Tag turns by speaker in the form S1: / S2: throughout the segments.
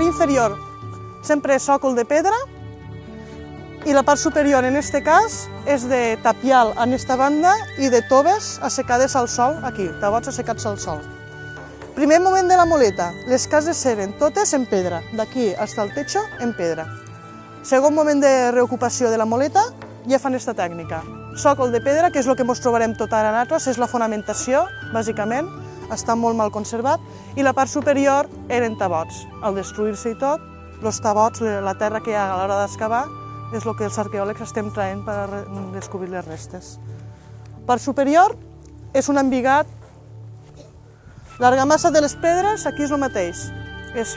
S1: part inferior sempre és sòcol de pedra i la part superior en este cas és de tapial en esta banda i de toves assecades al sol aquí, tabots assecats al sol. Primer moment de la moleta, les cases eren totes en pedra, d'aquí fins al techo en pedra. Segon moment de reocupació de la moleta, ja fan esta tècnica. Sòcol de pedra, que és el que ens trobarem tot ara nosaltres, és la fonamentació, bàsicament, està molt mal conservat, i la part superior eren tabots. Al destruir-se i tot, els tabots, la terra que hi ha a l'hora d'excavar, és el que els arqueòlegs estem traient per descobrir les restes. Part superior és un embigat. L'argamassa de les pedres, aquí és el mateix. És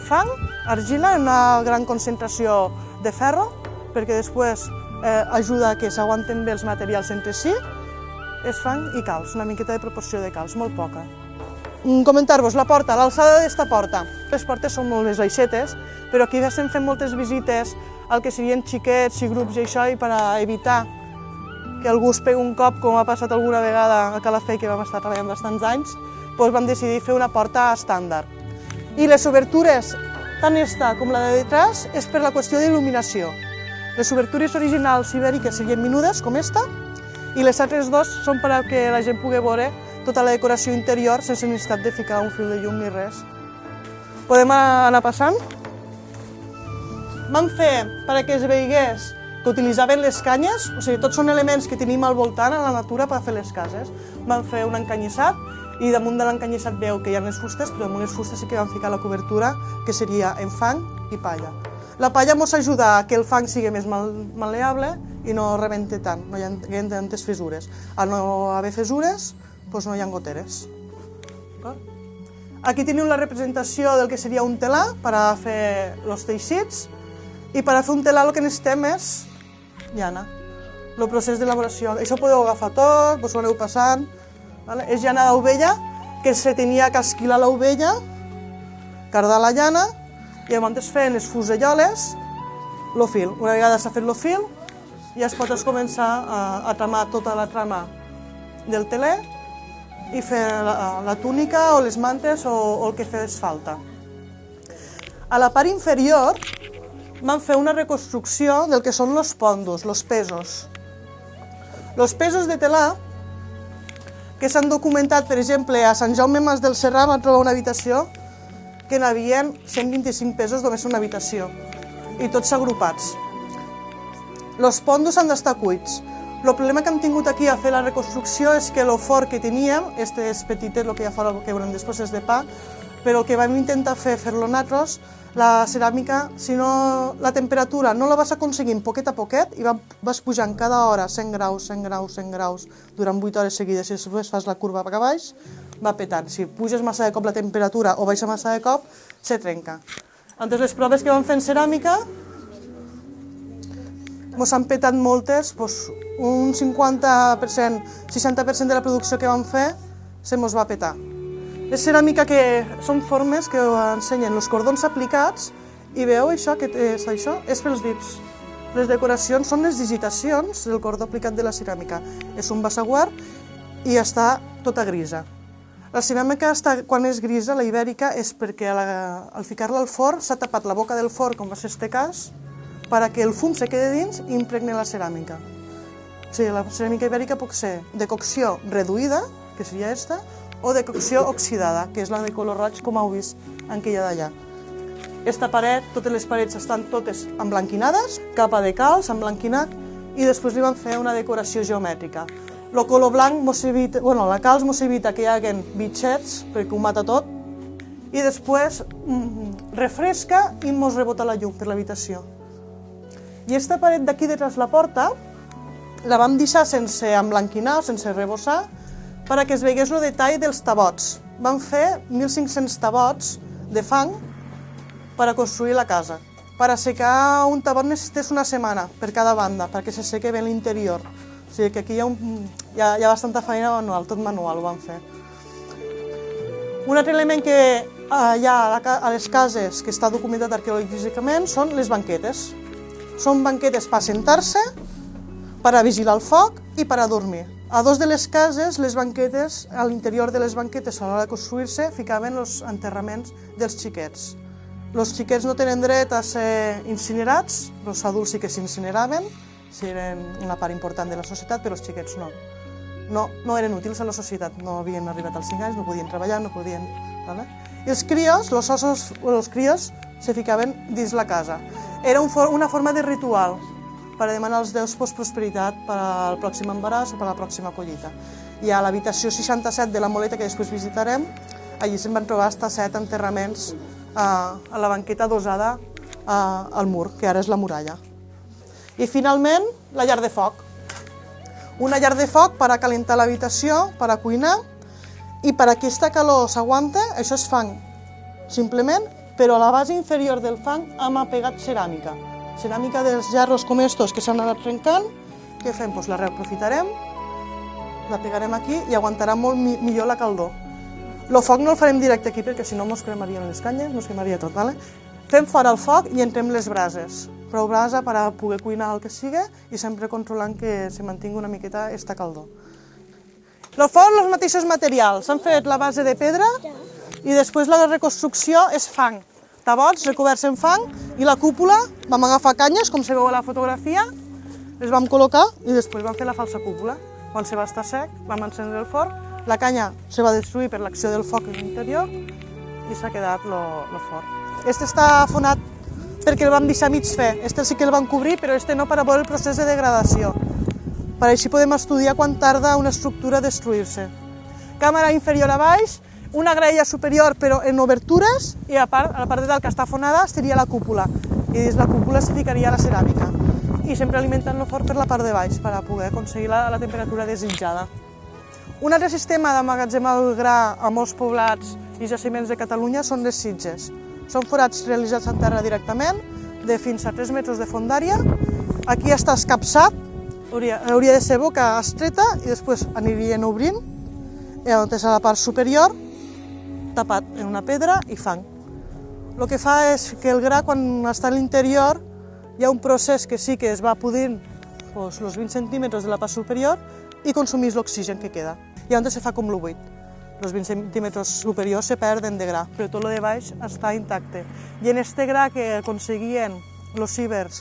S1: fang, argila, en una gran concentració de ferro, perquè després ajuda a que s'aguanten bé els materials entre si. És fang i calç, una miqueta de proporció de calç, molt poca. Comentar-vos la porta, l'alçada d'esta porta. Les portes són molt més baixetes, però aquí estem fent moltes visites al que serien xiquets i grups i això, i per evitar que algú es pegui un cop, com ha passat alguna vegada a Calafell, que vam estar treballant bastants anys, doncs vam decidir fer una porta estàndard. I les obertures, tant esta com la de detrás, és per la qüestió d'il·luminació. Les obertures originals ibèriques serien menudes, com esta, i les altres dos són per a que la gent pugui veure tota la decoració interior sense necessitat de ficar un fil de llum ni res. Podem anar passant? Vam fer, perquè es veigués que utilitzaven les canyes, o sigui, tots són elements que tenim al voltant a la natura per fer les cases. Vam fer un encanyissat i damunt de l'encanyissat veu que hi ha les fustes, però damunt les fustes sí que vam ficar la cobertura, que seria en fang i palla. La palla ens ajuda a que el fang sigui més mal·leable i no rebente tant, no hi ha tantes fissures. Al no haver fissures, doncs no hi ha goteres. Aquí teniu la representació del que seria un telar per a fer els teixits, i per a fer un telar el que necessitem és llana, el procés d'elaboració. Això podeu agafar tot, vos ho aneu passant. És llana d'ovella, que se tenia que esquilar l'ovella, cardar la llana, i llavors feien les fuselloles, el fil. Una vegada s'ha fet el fil, ja es pot començar a tramar tota la trama del teler i fer la túnica o les mantes o el que fes falta. A la part inferior vam fer una reconstrucció del que són els pondos, els pesos. Els pesos de telar, que s'han documentat, per exemple, a Sant Jaume Mas del Serrat vam trobar una habitació que n'hi havia 125 pesos només una habitació, i tots agrupats. Els pondos han d'estar cuits. El problema que hem tingut aquí a fer la reconstrucció és que el forn que teníem, este és petitet, el que hi ha fora, que veurem després és de pa, però el que vam intentar fer-lo nosaltres, la ceràmica, si no, la temperatura no la vas aconseguint poquet a poquet i vas pujant cada hora 100 graus, 100 graus, 100 graus durant 8 hores seguides, i després fas la curva cap a baix, va petant. Si puges massa de cop la temperatura o baixa massa de cop, se trenca. Entre les proves que vam fer en ceràmica, ens han petat moltes, un 50%, 60% de la producció que vam fer se mos va petar. És ceràmica que són formes que ensenyen els cordons aplicats i veieu això, que és això? És pels dits. Les decoracions són les digitacions del cordó aplicat de la ceràmica. És un bassaguard i està tota grisa. La ceràmica, quan és grisa, la ibèrica, és perquè al ficar-la al forn s'ha tapat la boca del forn, com va ser este cas, perquè el fum se quede dins i impregne la ceràmica. O sigui, la ceràmica ibèrica pot ser de cocció reduïda, que seria esta, o de cocció oxidada, que és la de color roig, com heu vist en aquella d'allà. Esta paret, totes les parets estan totes emblanquinades, capa de calç emblanquinat, i després li van fer una decoració geomètrica. El color blanc, la calç mos evita que hi hagi bitxets, perquè ho mata tot, i després refresca i mos rebota la llum per l'habitació. I esta paret d'aquí detrás la porta la vam deixar sense emblanquinar, sense rebossar, perquè es veiés el detall dels tabots. Vam fer 1.500 tabots de fang per a construir la casa. Per assecar un tabot necessites una setmana per cada banda, perquè s'assequi bé l'interior. O sigui que aquí hi ha bastanta feina manual, tot manual ho vam fer. Un altre element que hi ha a les cases que està documentat arqueològicament són les banquetes. Són banquetes per assentar-se, per a vigilar el foc i per a dormir. A dos de les cases, les banquetes, a l'interior de les banquetes, a l'hora de construir-se, ficaven els enterraments dels xiquets. Els xiquets no tenen dret a ser incinerats, els adults sí que s'incineraven, si eren una part important de la societat, però els xiquets no. No eren útils a la societat, no havien arribat als 5 anys, no podien treballar, no podien... I els crios, els crios, se ficaven dins la casa. Era una forma de ritual per demanar als déus prosperitat per al pròxim embaràs o per a la pròxima collita. I a l'habitació 67 de la Moleta, que després visitarem, allí se'n van trobar fins 7 enterraments a la banqueta adossada al mur, que ara és la muralla. I finalment, la llar de foc. Una llar de foc per a calentar l'habitació, per a cuinar, i per a aquesta calor s'aguanta, això és fang, simplement, però a la base inferior del fang hem apegat ceràmica. Ceràmica dels gerros com estos que s'han anat trencant. Què fem? Doncs la reaprofitarem, la pegarem aquí i aguantarà molt millor la caldor. El foc no el farem directe aquí perquè si no mos cremarien les canyes, mos cremaria tot. Fem fora el foc i entrem les brases. Prou brasa per a poder cuinar el que sigui i sempre controlant que se mantingui una miqueta esta caldor. El forn, els mateixos materials. S'han fet la base de pedra i després la reconstrucció és fang. Tabots recoberts en fang i la cúpula vam agafar canyes, com se veu a la fotografia, les vam col·locar i després vam fer la falsa cúpula. Quan se va estar sec, vam encendre el forn, la canya se va destruir per l'acció del foc en l'interior i s'ha quedat el forn. Este està afonat perquè el vam deixar mig fer. Este sí que el vam cobrir, però este no, per a veure el procés de degradació. Per així podem estudiar quan tarda una estructura a destruir-se. Càmera inferior a baix, una graella superior però en obertures i a la part de dalt que està afonada seria la cúpula i dins la cúpula s'hi ficaria la ceràmica i sempre alimentant el forn per la part de baix per a poder aconseguir la temperatura desitjada. Un altre sistema d'emmagatzemar el gra a molts poblats i jaciments de Catalunya són les sitges. Són forats realitzats en terra directament, de fins a 3 metres de fondària. Aquí està escapçat, hauria de ser boca estreta i després anirien obrint, i on és a la part superior, tapat en una pedra i fang. El que fa és que el gra, quan està a l'interior, hi ha un procés que sí que es va podrint els 20 centímetres de la part superior i consumís l'oxigen que queda. I on se fa com l'8. Els 20 centímetres superiors se perden de gra, però tot el de baix està intacte. I en este gra que aconseguien els ibers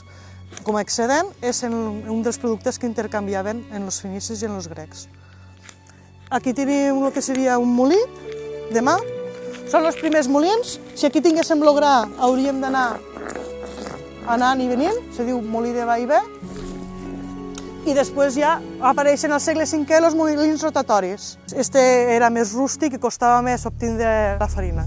S1: com a excedent és un dels productes que intercanviaven en els fenicis i en els grecs. Aquí tenim el que seria un molí de mà. Són els primers molins. Si aquí tinguéssim el gra, hauríem d'anar anant i venint, se diu molí de va i ve. I després ja apareixen al segle V els molins rotatoris. Este era més rústic i costava més obtindre la farina.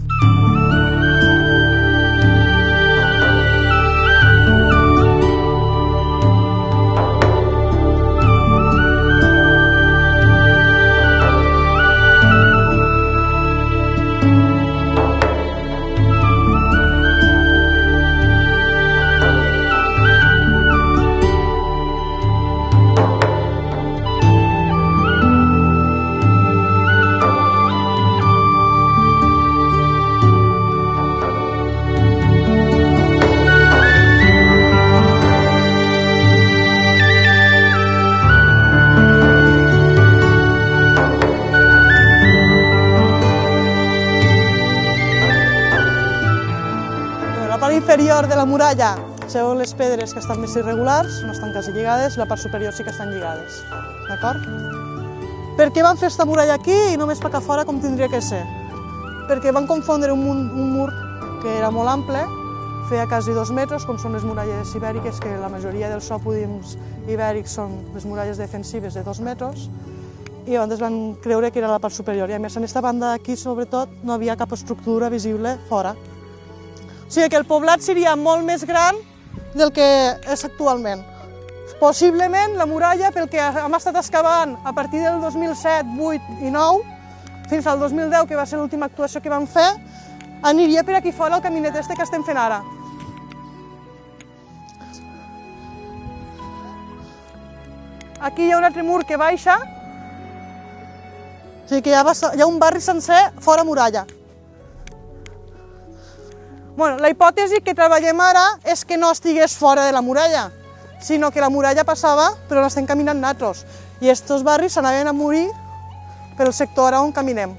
S1: Inferior de la muralla, segons les pedres que estan més irregulars, no estan quasi lligades, la part superior sí que estan lligades. D'acord? Per què van fer aquesta muralla aquí i només per cá fora com tindria que ser? Perquè van confondre un mur que era molt ample, feia quasi 2 metres, com són les muralles ibèriques, que la majoria dels sòpodims ibèrics són les muralles defensives de 2 metres, i llavors van creure que era la part superior. I a més, en aquesta banda d'aquí, sobretot, no havia cap estructura visible fora. O sigui que el poblat seria molt més gran del que és actualment. Possiblement la muralla, pel que hem estat excavant a partir del 2007, 2008 i 2009, fins al 2010, que va ser l'última actuació que vam fer, aniria per aquí fora el caminet este que estem fent ara. Aquí hi ha un altre mur que baixa, o sigui que hi ha un barri sencer fora muralla. La hipòtesi que treballem ara és que no estigués fora de la muralla, sinó que la muralla passava, però l'estem caminant nosaltres. I aquests barris s'anaven a morir pel sector on caminem.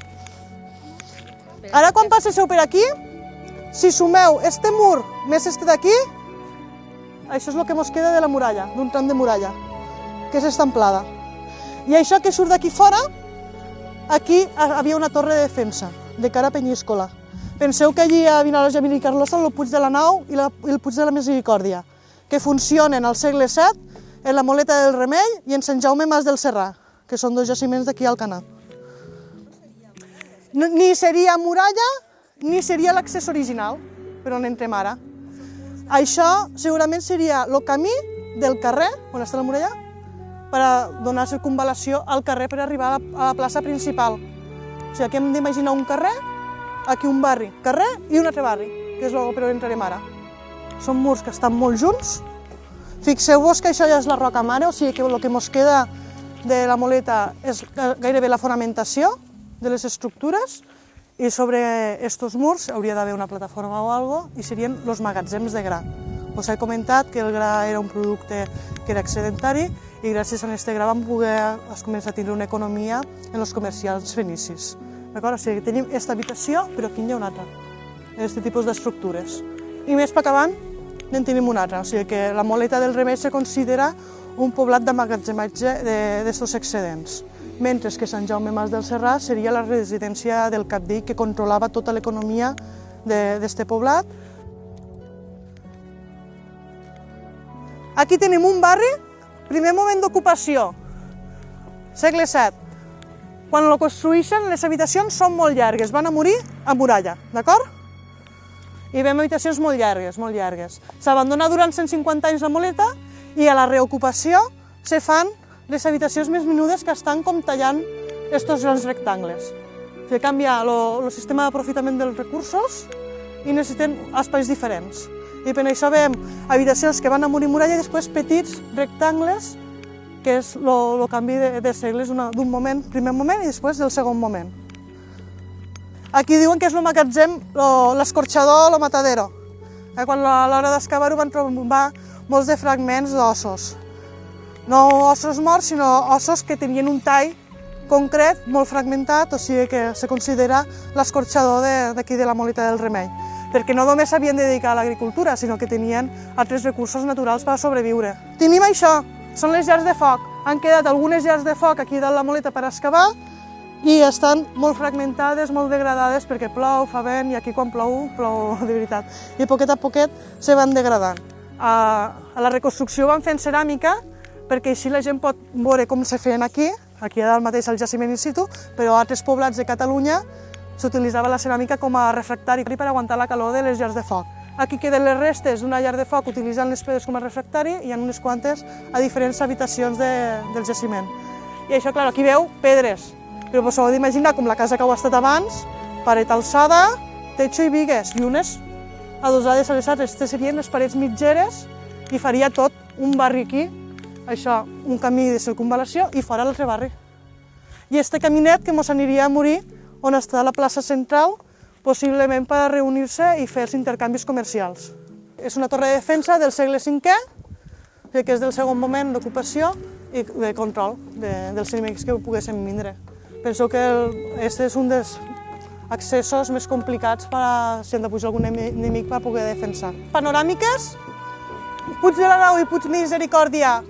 S1: Ara, quan passeu per aquí, Si sumeu este mur més este d'aquí, això és el que ens queda de la muralla, d'un tram de muralla, que és esta amplada. I això que surt d'aquí fora, aquí havia una torre de defensa, de cara a Penyíscola. Penseu que allí a Vinaròs i a Benicarló són el Puig de la Nau i el Puig de la Misericòrdia, que funcionen al segle VII en la Moleta del Remei i en Sant Jaume Mas del Serrà, que són dos jaciments d'aquí al Canà. Ni seria muralla, ni seria l'accés original, per on entrem ara. Això segurament seria el camí del carrer, on està la muralla, per a donar circunvalació al carrer per arribar a la plaça principal. O sigui, aquí hem d'imaginar un carrer, aquí un barri, carrer i un altre barri, que és per on entrarem ara. Són murs que estan molt junts. Fixeu-vos que això ja és la roca mare, o sigui que el que ens queda de la Moleta és gairebé la fonamentació de les estructures, i sobre aquests murs hauria d'haver una plataforma o alguna cosa, i serien els magatzems de gra. Us he comentat que el gra era un producte que era excedentari i gràcies a aquest gra vam poder començar a tenir una economia en els comerciants fenicis. D'acord? O sigui, tenim aquesta habitació, però aquí hi ha una altra, aquest tipus d'estructures. I més per acabant, en tenim una altra, o sigui que la Moleta del Remei se considera un poblat d'emmagatzematge d'aquests excedents, mentre que Sant Jaume Mas del Serrà seria la residència del cabdill que controlava tota l'economia d'aquest poblat. Aquí tenim un barri, primer moment d'ocupació, segle VII. Quan el construeixen, les habitacions són molt llargues, van a morir a muralla, d'acord? I veiem habitacions molt llargues, molt llargues. S'abandona durant 150 anys la Moleta i a la reocupació se fan les habitacions més menudes que estan com tallant aquests grans rectangles. O sigui, canvia el sistema d'aprofitament dels recursos i necessiten espais diferents. I per això veiem habitacions que van a morir muralla i després petits rectangles, que és el canvi de segles d'un moment, primer moment i després del segon moment. Aquí diuen que és el magatzem, l'escorxador, el matadero. Quan a l'hora d'excavar-ho van trobar molts de fragments d'ossos. No ossos morts, sinó ossos que tenien un tall concret, molt fragmentat, o sigui que se considera l'escorxador d'aquí de la Moleta del Remei. Perquè no només s'havien de dedicar a l'agricultura, sinó que tenien altres recursos naturals per sobreviure. Tenim això, són les llars de foc. Han quedat algunes llars de foc aquí dalt la Moleta per excavar i estan molt fragmentades, molt degradades, perquè plou, fa vent, i aquí quan plou, plou de veritat. I poquet a poquet se van degradant. A la reconstrucció van fent ceràmica, perquè així la gent pot veure com se feien aquí dalt mateix al jaciment in situ, però a altres poblats de Catalunya s'utilitzava la ceràmica com a refractari per aguantar la calor de les llars de foc. Aquí queden les restes d'una llar de foc utilitzant les pedres com a refractari i hi ha unes quantes a diferents habitacions del jaciment. I això, clar, aquí veu pedres, però vos heu d'imaginar com la casa que heu estat abans, paret alçada, techo i bigues, i unes adosades a les altres. Aquestes serien les parets mitgeres i faria tot un barri aquí, això, un camí de circunvalació i fora l'altre barri. I este caminet que mos aniria a morir on està la plaça central, possiblement per reunir-se i fer els intercanvis comercials. És una torre de defensa del segle V, que és del segon moment d'ocupació i de control dels enemics que poguessin vindre. Penseu que aquest és un dels accessos més complicats si hem de pujar algun enemic per poder defensar. Panoràmiques, Puig de la Nau i Puig Misericòrdia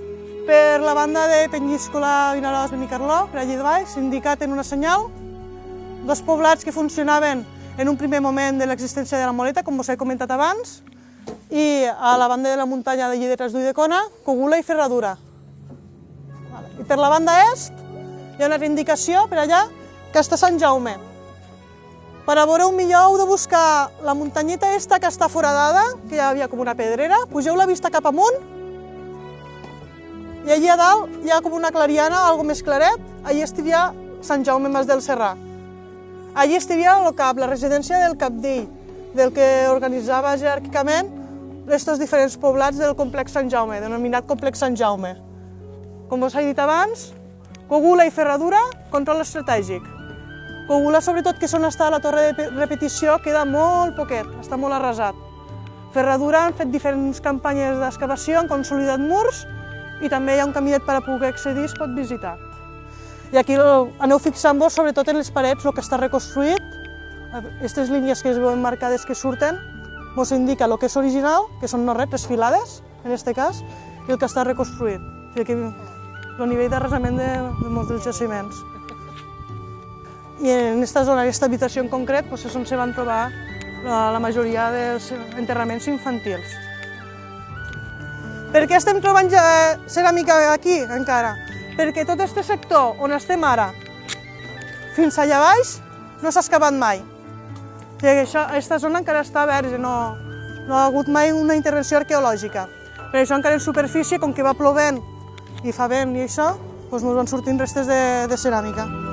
S1: per la banda de Penyíscola, Vinaròs, Benicarló, per allí de baix, indicat en una senyal. Dos poblats que funcionaven en un primer moment de l'existència de la Moleta, com us he comentat abans, i a la banda de la muntanya d'allí de Trasdui-de-Cona, Cogula i Ferradura. I per la banda est hi ha una indicació per allà que està Sant Jaume. Per a veure-ho millor heu de buscar la muntanyeta esta que està foradada, que hi havia com una pedrera, pugeu la vista cap amunt i allí a dalt hi ha com una clariana, algo més claret, allí estaria Sant Jaume Mas del Serrà. Allí estaria el cap, la residència del cabdill, del que organitzava jeràrquicament aquests diferents poblats del complex Sant Jaume, denominat complex Sant Jaume. Com us he dit abans, Cogula i Ferradura, control estratègic. Cogula, sobretot, que és on està la torre de repetició, queda molt poquet, està molt arrasat. Ferradura han fet diferents campanyes d'excavació, han consolidat murs i també hi ha un caminet per a poder accedir, es pot visitar. I aquí aneu fixant-vos sobretot en les parets, el que està reconstruït, aquestes línies que es veuen marcades que surten, ens indica el que és original, que són no res, 3 filades, en aquest cas, i el que està reconstruït. O sigui, el nivell d'arrasament de molts dels jaciments. I en aquesta zona, en aquesta habitació en concret, és on se van trobar la majoria dels enterraments infantils. Per què estem trobant ceràmica aquí, encara? Perquè tot aquest sector on estem ara, fins allà baix, no s'ha excavat mai. Aquesta zona encara està verge, no ha hagut mai una intervenció arqueològica. Per això encara en superfície, com que va plovent i fa vent i això, ens van sortint restes de ceràmica.